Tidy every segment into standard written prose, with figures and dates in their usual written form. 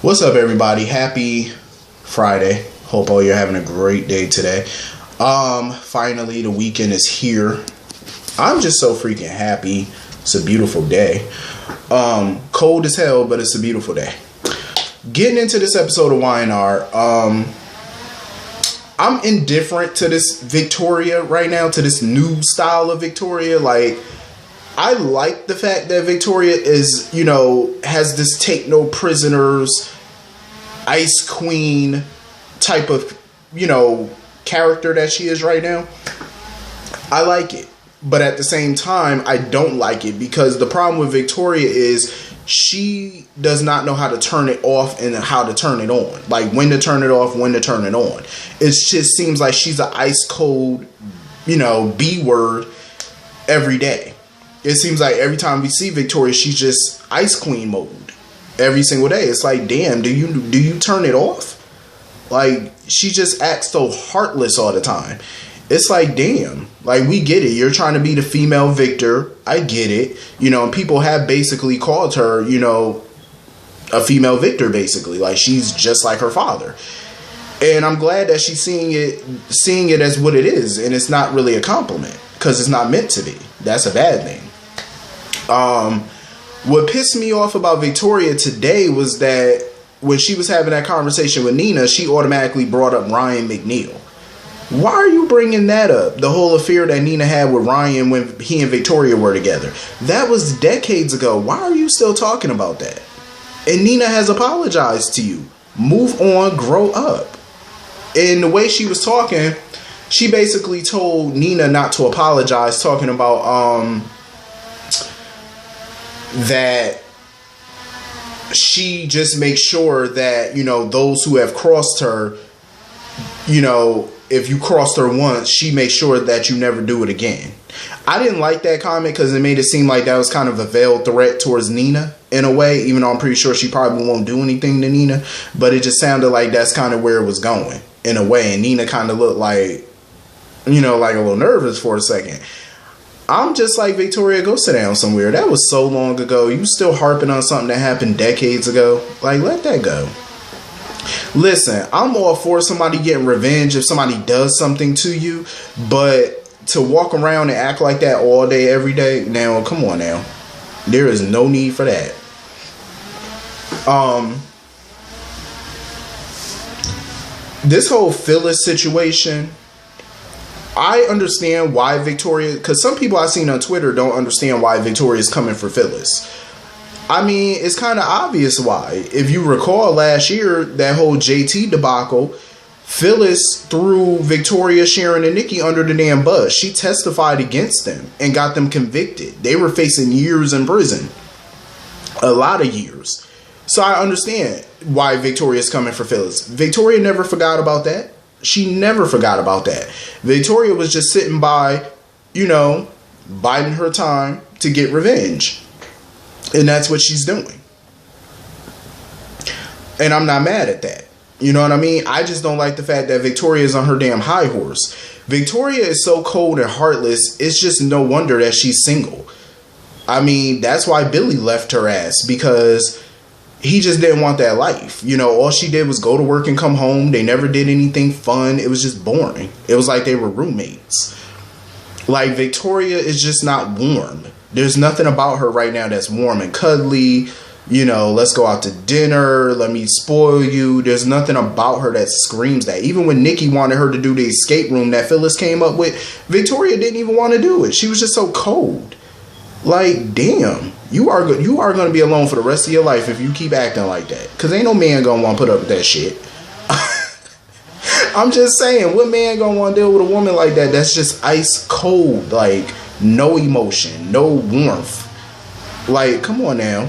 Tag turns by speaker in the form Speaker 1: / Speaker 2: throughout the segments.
Speaker 1: What's up, everybody? Happy Friday. Hope all you're having a great day today. Finally, the weekend is here. I'm just so freaking happy. It's a beautiful day. Cold as hell, but it's a beautiful day. Getting into this episode of Y&R, I'm indifferent to this Victoria right now, to this new style of Victoria. Like, I like the fact that Victoria is, has this take no prisoners, ice queen type of, character that she is right now. I like it. But at the same time, I don't like it because the problem with Victoria is she does not know how to turn it off and how to turn it on. Like when to turn it off, when to turn it on. It just seems like she's an ice cold, B word every day. It seems like every time we see Victoria, she's just ice queen mode every single day. It's like, damn, do you turn it off? Like, she just acts so heartless all the time. It's like, damn, like, we get it. You're trying to be the female victor. I get it. And people have basically called her, a female victor, basically. Like, she's just like her father. And I'm glad that she's seeing it as what it is. And it's not really a compliment because it's not meant to be. That's a bad thing. What pissed me off about Victoria today was that when she was having that conversation with Nina, she automatically brought up Ryan McNeil. Why are you bringing that up? The whole affair that Nina had with Ryan when he and Victoria were together. That was decades ago. Why are you still talking about that? And Nina has apologized to you. Move on, grow up. And the way she was talking, she basically told Nina not to apologize, talking about that she just makes sure that, those who have crossed her, if you crossed her once, she makes sure that you never do it again. I didn't like that comment because it made it seem like that was kind of a veiled threat towards Nina in a way, even though I'm pretty sure she probably won't do anything to Nina. But it just sounded like that's kind of where it was going in a way. And Nina kind of looked like, like a little nervous for a second. I'm just like, Victoria, go sit down somewhere. That was so long ago. You still harping on something that happened decades ago. Like, let that go. Listen, I'm all for somebody getting revenge if somebody does something to you. But to walk around and act like that all day, every day, now, come on now. There is no need for that. This whole Phyllis situation, I understand why Victoria, because some people I've seen on Twitter don't understand why Victoria is coming for Phyllis. I mean, it's kind of obvious why. If you recall last year, that whole JT debacle, Phyllis threw Victoria, Sharon, and Nikki under the damn bus. She testified against them and got them convicted. They were facing years in prison. A lot of years. So I understand why Victoria's coming for Phyllis. Victoria never forgot about that. She never forgot about that. Victoria was just sitting by, biding her time to get revenge. And that's what she's doing. And I'm not mad at that. You know what I mean? I just don't like the fact that Victoria is on her damn high horse. Victoria is so cold and heartless, it's just no wonder that she's single. I mean, that's why Billy left her ass, because he just didn't want that life. All she did was go to work and come home. They never did anything fun. It was just boring. It was like they were roommates. Like, Victoria is just not warm. There's nothing about her right now that's warm and cuddly. Let's go out to dinner. Let me spoil you. There's nothing about her that screams that. Even when Nikki wanted her to do the escape room that Phyllis came up with, Victoria didn't even want to do it. She was just so cold. Like, damn, you are going to be alone for the rest of your life if you keep acting like that. Because ain't no man going to want to put up with that shit. I'm just saying, what man going to want to deal with a woman like that that's just ice cold? Like, no emotion, no warmth. Like, come on now.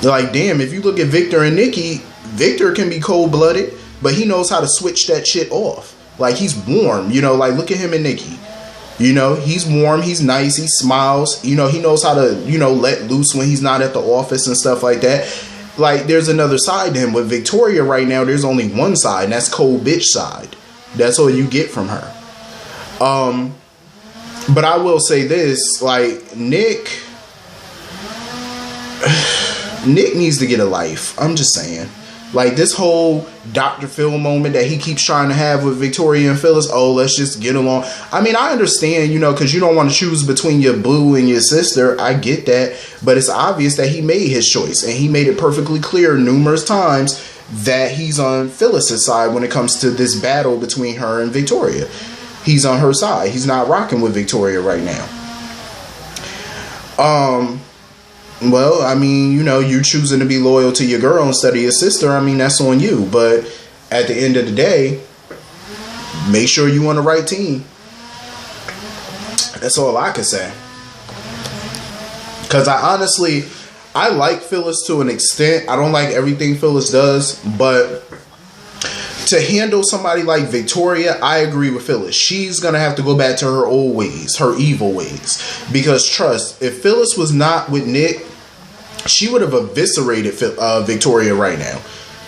Speaker 1: Like, damn, if you look at Victor and Nikki, Victor can be cold-blooded, but he knows how to switch that shit off. Like, he's warm, like, look at him and Nikki. He's warm, he's nice, he smiles, he knows how to, let loose when he's not at the office and stuff like that. Like, there's another side to him. With Victoria right now, there's only one side, and that's cold bitch side. That's all you get from her. But I will say this, like, Nick, Nick needs to get a life. I'm just saying. Like, this whole Dr. Phil moment that he keeps trying to have with Victoria and Phyllis, oh, let's just get along. I mean, I understand, you know, because you don't want to choose between your boo and your sister. I get that. But it's obvious that he made his choice. And he made it perfectly clear numerous times that he's on Phyllis's side when it comes to this battle between her and Victoria. He's on her side. He's not rocking with Victoria right now. Well, I mean, you know, you choosing to be loyal to your girl instead of your sister, I mean, that's on you. But at the end of the day, make sure you on the right team. That's all I can say. Because I like Phyllis to an extent. I don't like everything Phyllis does, but to handle somebody like Victoria, I agree with Phyllis. She's going to have to go back to her old ways, her evil ways. Because trust, if Phyllis was not with Nick, she would have eviscerated Victoria right now.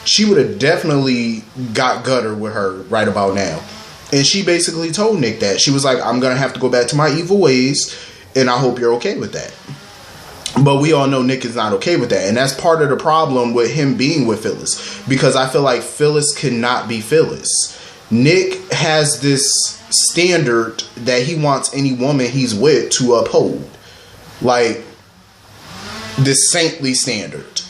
Speaker 1: She would have definitely got gutter with her right about now. And she basically told Nick that. She was like, I'm going to have to go back to my evil ways, and I hope you're okay with that. But we all know Nick is not okay with that. And that's part of the problem with him being with Phyllis. Because I feel like Phyllis cannot be Phyllis. Nick has this standard that he wants any woman he's with to uphold. Like, this saintly standard.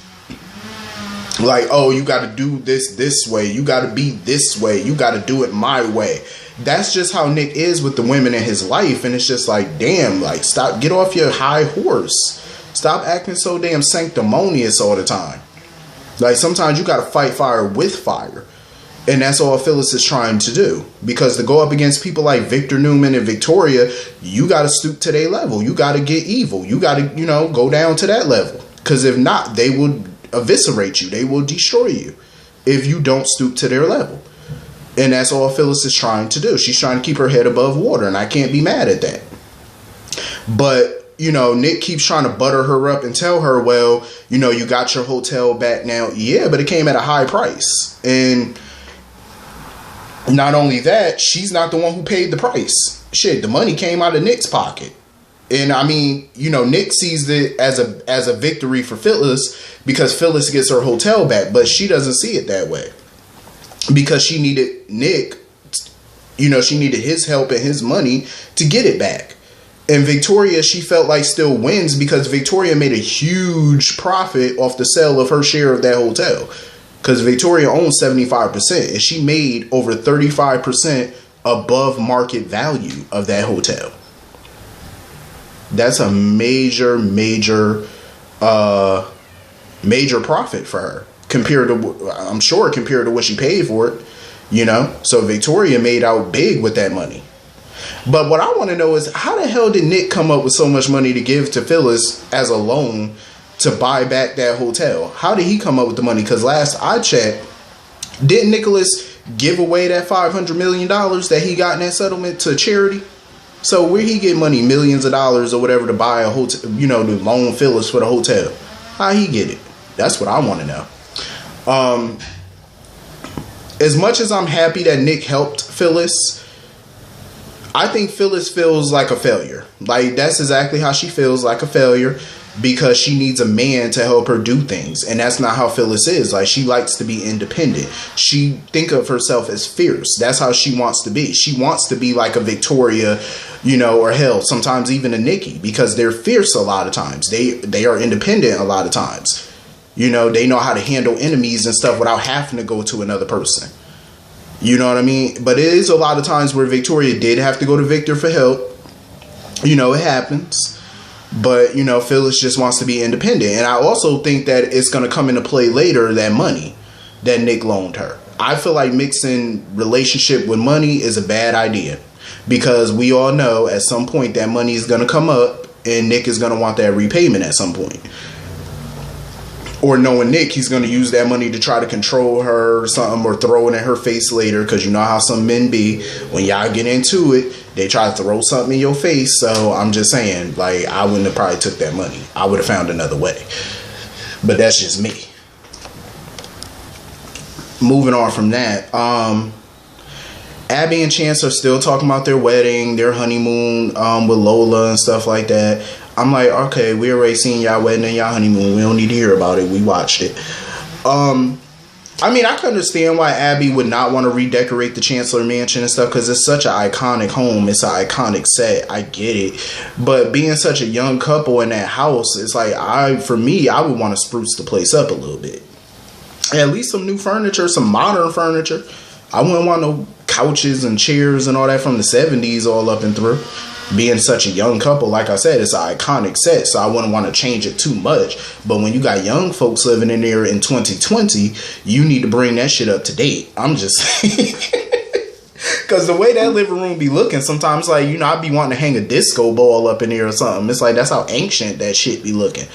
Speaker 1: Like, oh, you got to do this way. You got to be this way. You got to do it my way. That's just how Nick is with the women in his life. And it's just like, damn, like, stop, get off your high horse. Stop acting so damn sanctimonious all the time. Like, sometimes you got to fight fire with fire. And that's all Phyllis is trying to do. Because to go up against people like Victor Newman and Victoria, you got to stoop to their level. You got to get evil. You got to, you know, go down to that level. Because if not, they will eviscerate you. They will destroy you if you don't stoop to their level. And that's all Phyllis is trying to do. She's trying to keep her head above water. And I can't be mad at that. But, you know, Nick keeps trying to butter her up and tell her, well, you know, you got your hotel back now. Yeah, but it came at a high price. And not only that, she's not the one who paid the price. Shit, the money came out of Nick's pocket. And I mean, you know, Nick sees it as a victory for Phyllis because Phyllis gets her hotel back, but she doesn't see it that way. Because she needed Nick, you know, she needed his help and his money to get it back. And Victoria, she felt like still wins because Victoria made a huge profit off the sale of her share of that hotel. Because Victoria owns 75% and she made over 35% above market value of that hotel. That's a major profit for her compared to, I'm sure, compared to what she paid for it, you know. So Victoria made out big with that money. But what I want to know is, how the hell did Nick come up with so much money to give to Phyllis as a loan to buy back that hotel? How did he come up with the money? Because last I checked, didn't Nicholas give away that $500 million that he got in that settlement to charity? So where he get money, millions of dollars or whatever, to buy a hotel, you know, to loan Phyllis for the hotel? How he get it? That's what I want to know. As much as I'm happy that Nick helped Phyllis, I think Phyllis feels like a failure. Like, that's exactly how she feels, like a failure, because she needs a man to help her do things. And that's not how Phyllis is. Like, she likes to be independent. She think of herself as fierce. That's how she wants to be. She wants to be like a Victoria, you know, or hell, sometimes even a Nikki, because they're fierce a lot of times. They are independent a lot of times. You know, they know how to handle enemies and stuff without having to go to another person. You know what I mean? But it is a lot of times where Victoria did have to go to Victor for help. You know, it happens. But, you know, Phyllis just wants to be independent. And I also think that it's going to come into play later, that money that Nick loaned her. I feel like mixing relationship with money is a bad idea. Because we all know at some point that money is going to come up and Nick is going to want that repayment at some point. Or knowing Nick, he's going to use that money to try to control her or something, or throw it in her face later. Because you know how some men be. When y'all get into it, they try to throw something in your face. So I'm just saying, like, I wouldn't have probably took that money. I would have found another way. But that's just me. Moving on from that. Abby and Chance are still talking about their wedding, their honeymoon with Lola and stuff like that. I'm like, okay, we already seen y'all wedding and y'all honeymoon. We don't need to hear about it. We watched it. I mean, I can understand why Abby would not want to redecorate the Chancellor Mansion and stuff, because it's such an iconic home. It's an iconic set. I get it. But being such a young couple in that house, it's like, I would want to spruce the place up a little bit. At least some new furniture, some modern furniture. I wouldn't want no couches and chairs and all that from the 70s all up and through. Being such a young couple, like I said, it's an iconic set, so I wouldn't want to change it too much. But when you got young folks living in there in 2020, you need to bring that shit up to date. I'm just saying. Because the way that living room be looking, sometimes, like, you know, I'd be wanting to hang a disco ball up in there or something. It's like, that's how ancient that shit be looking.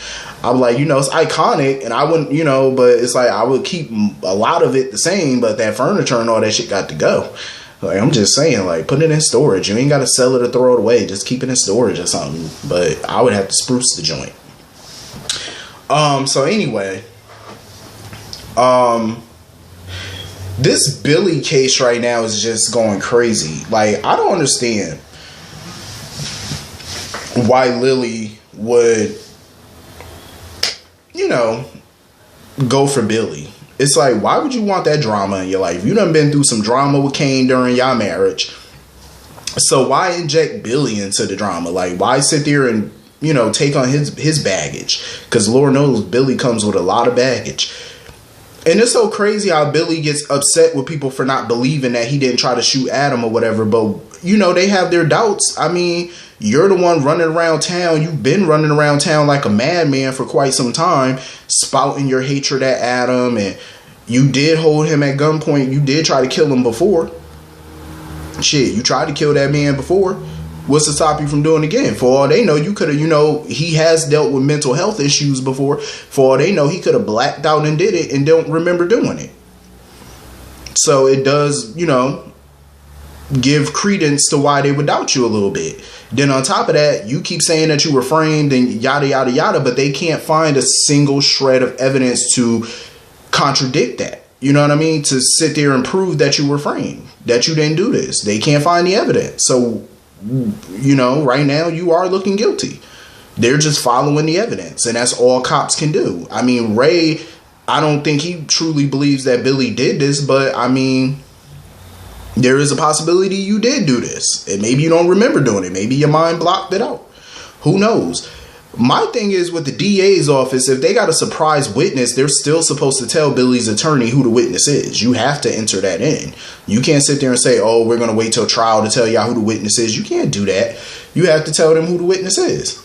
Speaker 1: I'm like, you know, it's iconic, and I wouldn't, you know, but it's like, I would keep a lot of it the same, but that furniture and all that shit got to go. Like, I'm just saying, like, put it in storage. You ain't got to sell it or throw it away. Just keep it in storage or something. But I would have to spruce the joint. So anyway, this Billy case right now is just going crazy. Like, I don't understand why Lily would, you know, go for Billy. It's like, why would you want that drama in your life? You done been through some drama with Kane during your marriage. So why inject Billy into the drama? Like, why sit there and, you know, take on his baggage? Because Lord knows Billy comes with a lot of baggage. And it's so crazy how Billy gets upset with people for not believing that he didn't try to shoot Adam or whatever. But, you know, they have their doubts. I mean, you're the one running around town. You've been running around town like a madman for quite some time, spouting your hatred at Adam. And you did hold him at gunpoint. You did try to kill him before. Shit, you tried to kill that man before. What's to stop you from doing it again? For all they know, you could have, you know, he has dealt with mental health issues before. For all they know, he could have blacked out and did it and don't remember doing it. So it does, you know, give credence to why they would doubt you a little bit. Then on top of that, you keep saying that you were framed and yada, yada, yada, but they can't find a single shred of evidence to contradict that. You know what I mean? To sit there and prove that you were framed, that you didn't do this. They can't find the evidence. So, you know, right now you are looking guilty. They're just following the evidence, and that's all cops can do. I mean, Ray, I don't think he truly believes that Billy did this, but I mean, there is a possibility you did do this, and maybe you don't remember doing it. Maybe your mind blocked it out. Who knows? My thing is, with the DA's office, if they got a surprise witness, they're still supposed to tell Billy's attorney who the witness is. You have to enter that in. You can't sit there and say, oh, we're going to wait till trial to tell y'all who the witness is. You can't do that. You have to tell them who the witness is.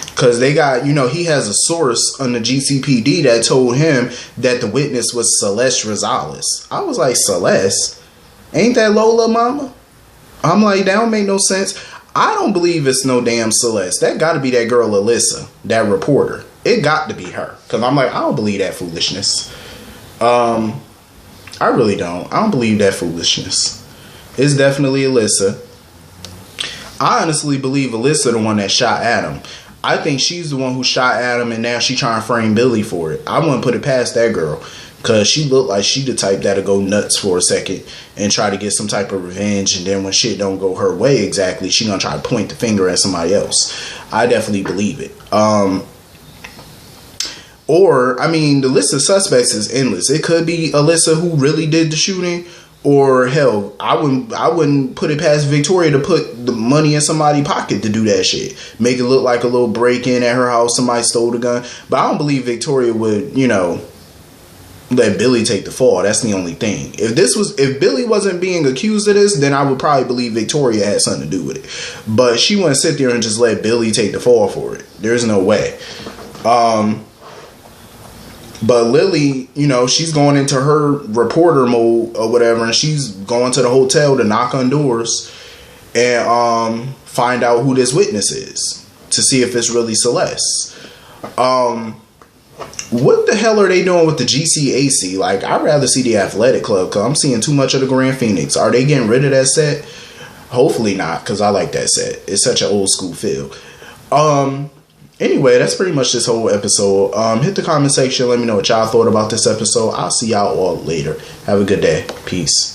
Speaker 1: Because they got, you know, he has a source on the GCPD that told him that the witness was Celeste Rosales. I was like, Celeste? Ain't that Lola mama? I'm like, that don't make no sense. I don't believe it's no damn Celeste. That got to be that girl Alyssa, that reporter. It got to be her. Because I'm like, I don't believe that foolishness. I really don't. I don't believe that foolishness. It's definitely Alyssa. I honestly believe Alyssa the one that shot Adam. I think she's the one who shot Adam, and now she trying to frame Billy for it. I wouldn't put it past that girl. Because she looked like she the type that'll go nuts for a second and try to get some type of revenge. And then when shit don't go her way exactly, she gonna try to point the finger at somebody else. I definitely believe it. Or, I mean, the list of suspects is endless. It could be Alyssa who really did the shooting. Or, hell, I wouldn't put it past Victoria to put the money in somebody's pocket to do that shit. Make it look like a little break-in at her house. Somebody stole the gun. But I don't believe Victoria would, you know, let Billy take the fall. That's the only thing. If Billy wasn't being accused of this, then I would probably believe Victoria had something to do with it. But she wouldn't sit there and just let Billy take the fall for it. There's no way. But Lily, you know, she's going into her reporter mode or whatever, and she's going to the hotel to knock on doors and find out who this witness is to see if it's really Celeste. What the hell are they doing with the GCAC? Like, I'd rather see the Athletic Club because I'm seeing too much of the Grand Phoenix. Are they getting rid of that set? Hopefully not, because I like that set. It's such an old school feel. Anyway, that's pretty much this whole episode. Hit the comment section. Let me know what y'all thought about this episode. I'll see y'all all later. Have a good day. Peace.